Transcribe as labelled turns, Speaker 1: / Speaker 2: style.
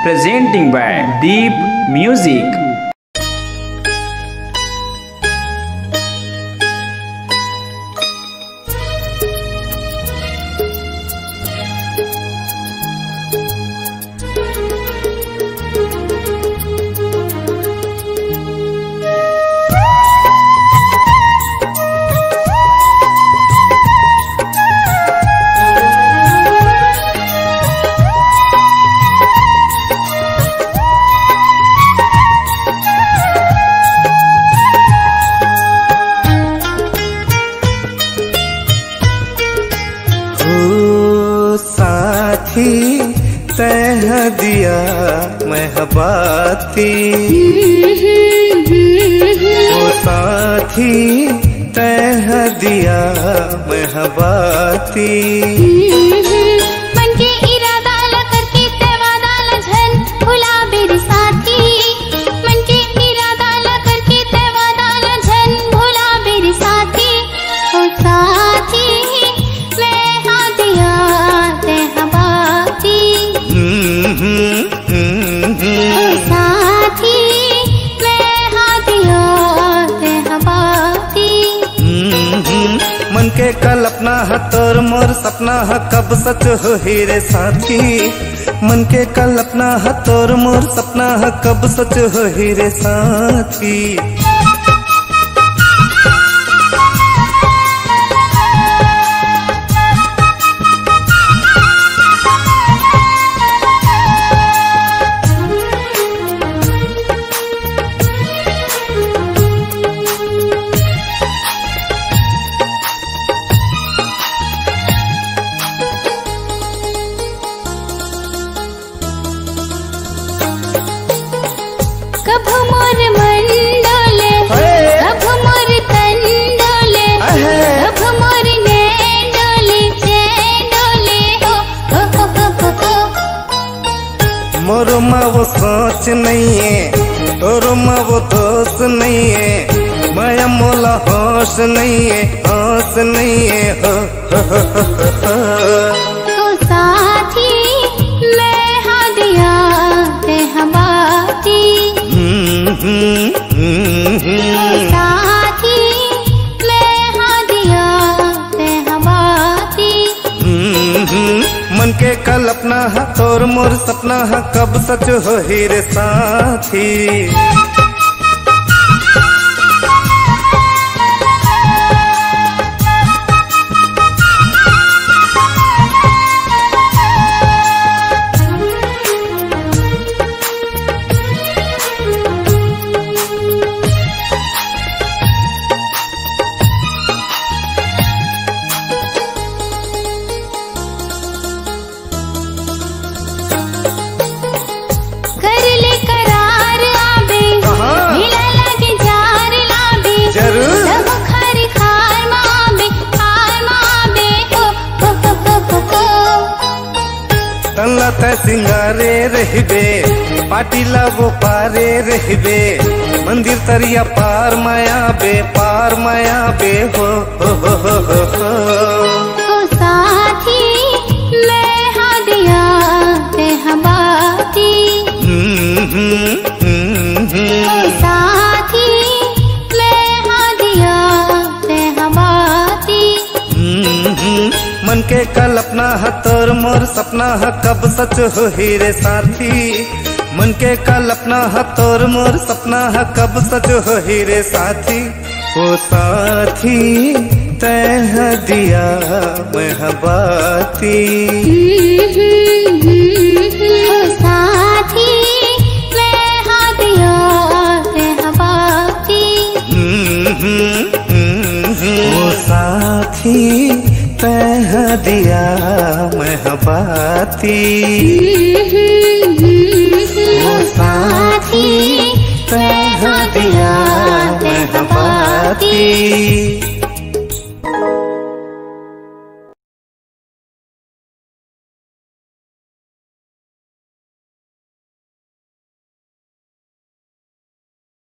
Speaker 1: presenting by Deep Music.
Speaker 2: तह दिया महबाती ओ साथी तह दिया महबाती
Speaker 3: मन के इरादा ला करके वादा ला झन भुला बेरी साथी मन के इरादा ला करके वादा ला झन भुला बेरी साथी ओ साथी मैं हाँ दिया तह बाती साथी मैं हाँ दिया तह बाती
Speaker 2: मन के कल्पना है तोर मोर सपना है कब सच हो ही रे साथी मन के कल्पना है तोर मोर सपना है कब सच हो ही रे साथी
Speaker 3: कब मोर मन डोले कब मोर तन डोले कब मोर नैन डोले चैन डोले हो
Speaker 2: मोर माँ वो सोच नहीं है तोर माँ वो दोस्त नहीं है माया मोला होश नहीं है होश नहीं है
Speaker 3: हो साथी मैं हाँ दिया तह बाती साथी मैं हाँ दिया तह बाती
Speaker 2: मन के कल्पना है तोर मोर सपना है कब सच हो ही रे साथी तै सिंगारे रहबे पाटिला वो पारे रहबे मंदिर तरिया पार माया बे हो
Speaker 3: साथी मैं हाँ दिया तह बाती साथी मैं हाँ दिया तह बाती
Speaker 2: मन के कल्पना है तोर मोर सपना है कब सच हो ही रे साथी मन के कल्पना है तोर मोर सपना है कब सच हो ही रे साथी ओ साथी तह दिया महबाती
Speaker 3: साथी मैं हाँ दिया तह बाती
Speaker 2: ओ साथी तह दिया महबाती
Speaker 3: साथी तह दिया महबाती।